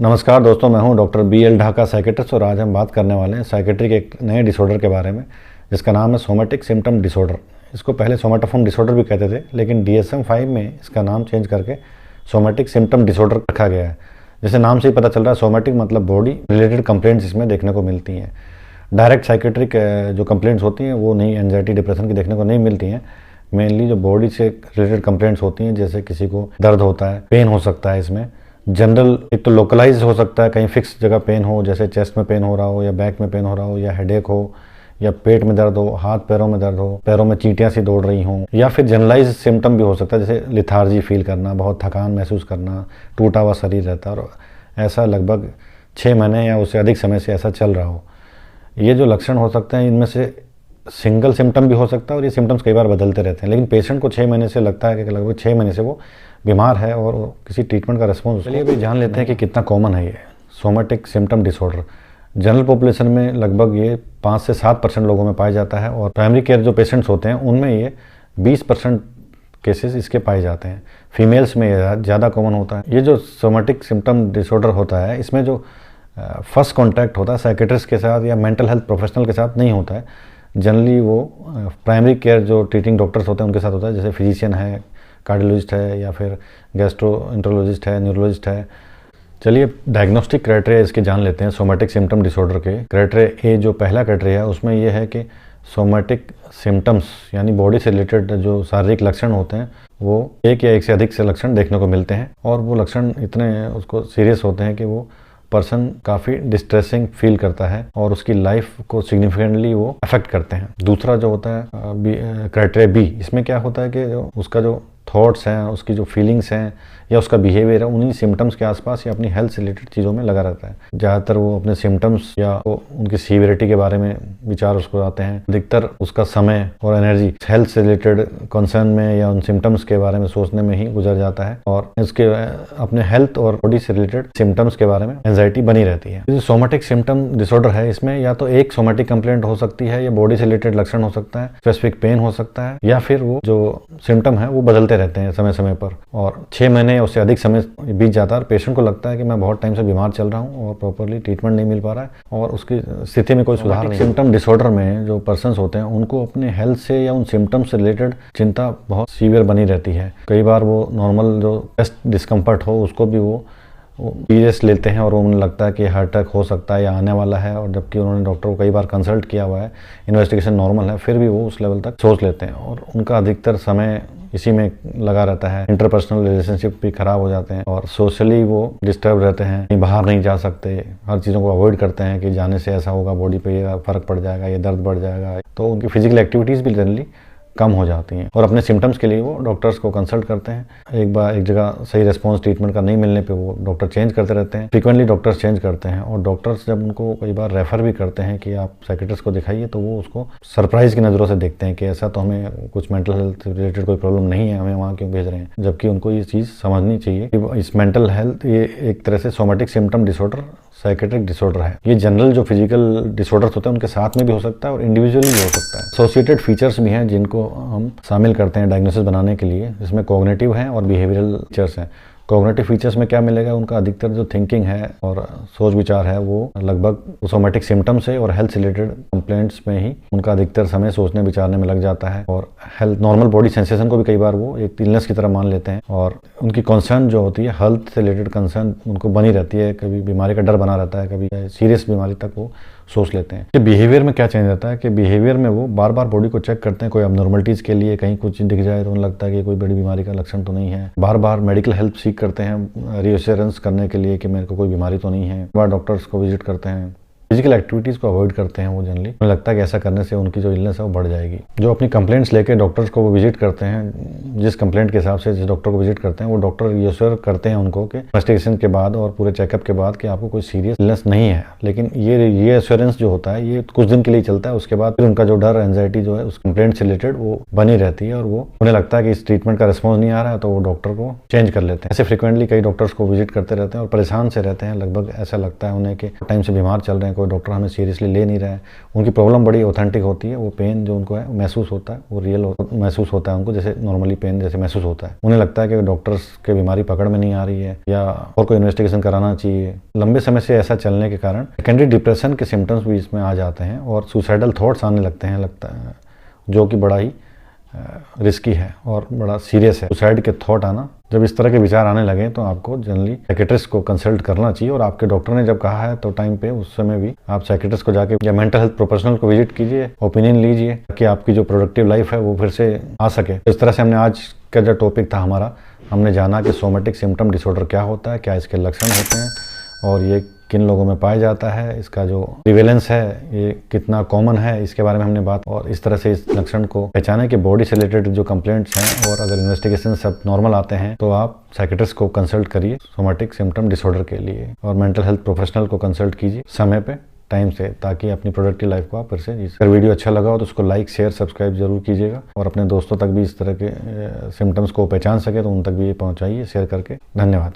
नमस्कार दोस्तों, मैं हूं डॉक्टर BL ढाका साइकेट्रिस्ट और आज हम बात करने वाले हैं साइकेट्री के एक नए डिसऑर्डर के बारे में जिसका नाम है सोमेटिक सिम्पटम डिसऑर्डर। इसको पहले सोमेटोफोर्म डिसऑर्डर भी कहते थे, लेकिन DSM-5 में इसका नाम चेंज करके सोमेटिक सिम्पटम डिसऑर्डर रखा गया है। जैसे नाम से ही पता चल रहा है, सोमेटिक मतलब बॉडी रिलेटेड कंप्लेंट्स इसमें देखने को मिलती हैं। डायरेक्ट साइकेट्रिक जो कंप्लेंट्स होती हैं वो नहीं, एंजाइटी डिप्रेशन की देखने को नहीं मिलती हैं। मेनली जो बॉडी से रिलेटेड कंप्लेंट्स होती हैं, जैसे किसी को दर्द होता है, पेन हो सकता है। इसमें जनरल एक तो लोकलाइज हो सकता है, कहीं फिक्स जगह पेन हो, जैसे चेस्ट में पेन हो रहा हो या बैक में पेन हो रहा हो या हेडेक हो या पेट में दर्द हो, हाथ पैरों में दर्द हो, पैरों में चींटियां सी दौड़ रही हों, या फिर जनरलाइज सिम्टम भी हो सकता है, जैसे लिथार्जी फील करना, बहुत थकान महसूस करना, टूटा हुआ शरीर रहता है और ऐसा लगभग 6 महीने या उससे अधिक समय से ऐसा चल रहा हो। ये जो लक्षण हो सकते हैं, इनमें से सिंगल सिम्टम भी हो सकता है और ये सिम्टम्स कई बार बदलते रहते हैं, लेकिन पेशेंट को 6 महीने से लगता है कि लगभग 6 महीने से वो बीमार है और किसी ट्रीटमेंट का रिस्पॉन्स। चलिए अभी जान लेते हैं कि कितना कॉमन है ये somatic symptom disorder. General population में लगभग ये 5 से 7% लोगों में पाया जाता है और प्राइमरी केयर जो पेशेंट्स होते हैं उनमें ये 20% केसेस इसके पाए जाते हैं। फीमेल्स में ये ज़्यादा कॉमन होता है। ये जो सोमेटिक सिम्पटम डिसऑर्डर होता है, इसमें जो फर्स्ट कॉन्टैक्ट होता है साइकेट्रिस्ट के साथ या मेंटल हेल्थ प्रोफेशनल के साथ नहीं होता है। जनरली वो प्राइमरी केयर जो ट्रीटिंग डॉक्टर्स होते हैं उनके साथ होता है, जैसे फिजिशियन है, कार्डियोलॉजिस्ट है या फिर गैस्ट्रोएंटरोलॉजिस्ट है, न्यूरोलॉजिस्ट है। चलिए डायग्नोस्टिक क्राइटेरिया इसके जान लेते हैं सोमेटिक सिम्पटम डिसऑर्डर के। क्राइटेरिया ए जो पहला क्राइटेरिया है उसमें यह है कि सोमेटिक सिम्टम्स यानी बॉडी से रिलेटेड जो शारीरिक लक्षण होते हैं वो एक या एक से अधिक से लक्षण देखने को मिलते हैं और वो लक्षण इतने उसको सीरियस होते हैं कि वो पर्सन काफ़ी डिस्ट्रेसिंग फील करता है और उसकी लाइफ को सिग्निफिकेंटली वो अफेक्ट करते हैं। दूसरा जो होता है क्राइटेरिया बी, इसमें क्या होता है कि उसका जो थॉट्स हैं, उसकी जो फीलिंग्स हैं या उसका बिहेवियर है, उन्हीं सिम्टम्स के आसपास या अपनी हेल्थ से रिलेटेड चीज़ों में लगा रहता है। ज़्यादातर वो अपने सिम्टम्स या उनकी सीवियरिटी के बारे में विचार उसको आते हैं। अधिकतर उसका समय और एनर्जी हेल्थ से रिलेटेड कंसर्न में या उन सिम्टम्स के बारे में सोचने में ही गुजर जाता है और इसके अपने हेल्थ और बॉडी से रिलेटेड सिम्टम्स के बारे में एंजाइटी बनी रहती है। जो सोमेटिक सिम्टम डिसऑर्डर है, इसमें या तो एक सोमेटिक कंप्लेंट हो सकती है या बॉडी से रिलेटेड लक्षण हो सकता है, स्पेसिफिक पेन हो सकता है, या फिर वो जो सिम्टम है वो बदलते रहते हैं समय समय पर और 6 महीने या उससे अधिक समय बीत जाता है और पेशेंट को लगता है कि मैं बहुत टाइम से बीमार चल रहा हूँ और प्रॉपरली ट्रीटमेंट नहीं मिल पा रहा है और उसकी स्थिति में कोई सुधार नहीं। सिम्पटम डिसऑर्डर में जो पर्सन्स होते हैं उनको अपने हेल्थ से या उन सिम्टम्स से रिलेटेड चिंता बहुत सीवियर बनी रहती है। कई बार वो नॉर्मल जो चेस्ट डिस्कम्फर्ट हो उसको भी वो सीरियस लेते हैं और उन्हें लगता है कि हार्ट अटैक हो सकता है या आने वाला है, और जबकि उन्होंने डॉक्टर को कई बार कंसल्ट किया हुआ है, इन्वेस्टिगेशन नॉर्मल है, फिर भी वो उस लेवल तक सोच लेते हैं और उनका अधिकतर समय इसी में लगा रहता है। इंटरपर्सनल रिलेशनशिप भी खराब हो जाते हैं और सोशली वो डिस्टर्ब रहते हैं, कहीं बाहर नहीं जा सकते, हर चीज़ों को अवॉइड करते हैं कि जाने से ऐसा होगा, बॉडी पे ये फर्क पड़ जाएगा, ये दर्द बढ़ जाएगा, तो उनकी फिजिकल एक्टिविटीज़ भी जनरली कम हो जाती हैं और अपने सिम्टम्स के लिए वो डॉक्टर्स को कंसल्ट करते हैं। एक बार एक जगह सही रिस्पॉन्स ट्रीटमेंट का नहीं मिलने पे वो डॉक्टर चेंज करते रहते हैं, फ्रीक्वेंटली डॉक्टर्स चेंज करते हैं और डॉक्टर्स जब उनको कई बार रेफर भी करते हैं कि आप साइकेट्रिस्ट को दिखाइए, तो वो उसको सरप्राइज की नज़रों से देखते हैं कि ऐसा तो हमें कुछ मेंटल हेल्थ रिलेटेड कोई प्रॉब्लम नहीं है, हमें वहाँ क्यों भेज रहे हैं, जबकि उनको ये चीज़ समझनी चाहिए कि इस मेंटल हेल्थ ये एक तरह से somatic symptom disorder psychiatric disorder है। ये जनरल जो फिजिकल डिसऑर्डर्स होते हैं उनके साथ में भी हो सकता है और इंडिविजुअली भी हो सकता है। एसोसिएटेड फीचर्स भी हैं जिनको हम शामिल करते हैं डायग्नोसिस बनाने के लिए, जिसमें कॉग्निटिव हैं और बिहेवियरल फीचर्स हैं। कॉग्निटिव फीचर्स में क्या मिलेगा, उनका अधिकतर जो थिंकिंग है और सोच विचार है वो लगभग सोमेटिक सिम्टम्स है और हेल्थ से रिलेटेड कंप्लेंट्स में ही उनका अधिकतर समय सोचने विचारने में लग जाता है और हेल्थ नॉर्मल बॉडी सेंसेशन को भी कई बार वो एक इलनेस की तरह मान लेते हैं और उनकी कंसर्न जो होती है हेल्थ से रिलेटेड कंसर्न उनको बनी रहती है। कभी बीमारी का डर बना रहता है, कभी सीरियस बीमारी तक वो सोच लेते हैं। कि बिहेवियर में क्या चेंज रहता है कि बिहेवियर में वो बार बार बॉडी को चेक करते हैं, कोई अबनॉर्मलिटीज के लिए कहीं कुछ दिख जाए तो उन्हें लगता है कि कोई बड़ी बीमारी का लक्षण तो नहीं है। बार बार मेडिकल हेल्प सीख करते हैं रीअश्योरेंस करने के लिए कि मेरे को कोई बीमारी तो नहीं है। बार डॉक्टर्स को विजिट करते हैं, फिजिकल एक्टिविटीज़ को अवॉइड करते हैं। वो जनरली उन्हें लगता है कि ऐसा करने से उनकी जो इलनेस है वो बढ़ जाएगी। जो अपनी कंप्लेंट्स लेके डॉक्टर्स को वो विजिट करते हैं, जिस कंप्लेंट के हिसाब से जिस डॉक्टर को विजिट करते हैं वो डॉक्टर रिअश्योर करते हैं उनको कि इन्वेस्टिगेशन के बाद और पूरे चेकअप के बाद कि आपको कोई सीरियस इलनेस नहीं है। लेकिन ये रिअश्योरेंस जो होता है ये कुछ दिन के लिए चलता है, उसके बाद फिर उनका जो डर एंजाइटी जो है उस कंप्लेंट से रिलेटेड वो बनी रहती है और वो उन्हें लगता है कि इस ट्रीटमेंट का रिस्पॉन्स नहीं आ रहा है तो वो डॉक्टर को चेंज कर लेते हैं। ऐसे फ्रिक्वेंटली कई डॉक्टर्स को विजिट करते रहते हैं और परेशान से रहते हैं। लगभग ऐसा लगता है उन्हें कि टाइम से बीमार चल रहे हैं, कोई डॉक्टर हमें सीरियसली ले नहीं रहा है। उनकी प्रॉब्लम बड़ी ऑथेंटिक होती है, वो पेन जो उनको है महसूस होता है, वो रियल महसूस होता है उनको, जैसे नॉर्मली पेन जैसे महसूस होता है। उन्हें लगता है कि डॉक्टर्स के बीमारी पकड़ में नहीं आ रही है या और कोई इन्वेस्टिगेशन कराना चाहिए। लंबे समय से ऐसा चलने के कारण सेकेंडरी डिप्रेशन के सिम्टम्स भी इसमें आ जाते हैं और सुसाइडल थॉट्स आने लगते हैं, जो कि बड़ा ही रिस्की है और बड़ा सीरियस है। सुसाइड के थॉट आना, जब इस तरह के विचार आने लगे तो आपको जनरली साइकेट्रिस्ट को कंसल्ट करना चाहिए। और आपके डॉक्टर ने जब कहा है तो टाइम पे उस समय भी आप साइकेट्रिस्ट को जाके या मेंटल हेल्थ प्रोफेशनल को विजिट कीजिए, ओपिनियन लीजिए, ताकि आपकी जो प्रोडक्टिव लाइफ है वो फिर से आ सके। इस तरह से हमने आज का जो टॉपिक था हमारा, हमने जाना कि सोमेटिक सिम्टम डिसऑर्डर क्या होता है, क्या इसके लक्षण होते हैं और ये किन लोगों में पाया जाता है, इसका जो प्रिवेलेंस है ये कितना कॉमन है, इसके बारे में हमने बात। और इस तरह से इस लक्षण को पहचाने के बॉडी से रिलेटेड जो कंप्लेंट्स हैं और अगर इन्वेस्टिगेशन सब नॉर्मल आते हैं तो आप साइकेट्रिस्ट को कंसल्ट करिए सोमेटिक सिम्टम डिसऑर्डर के लिए, और मेंटल हेल्थ प्रोफेशनल को कंसल्ट कीजिए समय पे, टाइम से, ताकि अपनी प्रोडक्टिव लाइफ को आप फिर से जी। अगर वीडियो अच्छा लगा हो तो उसको लाइक शेयर सब्सक्राइब जरूर कीजिएगा और अपने दोस्तों तक भी इस तरह के सिम्टम्स को पहचान सके तो उन तक भी ये पहुंचाइए शेयर करके। धन्यवाद।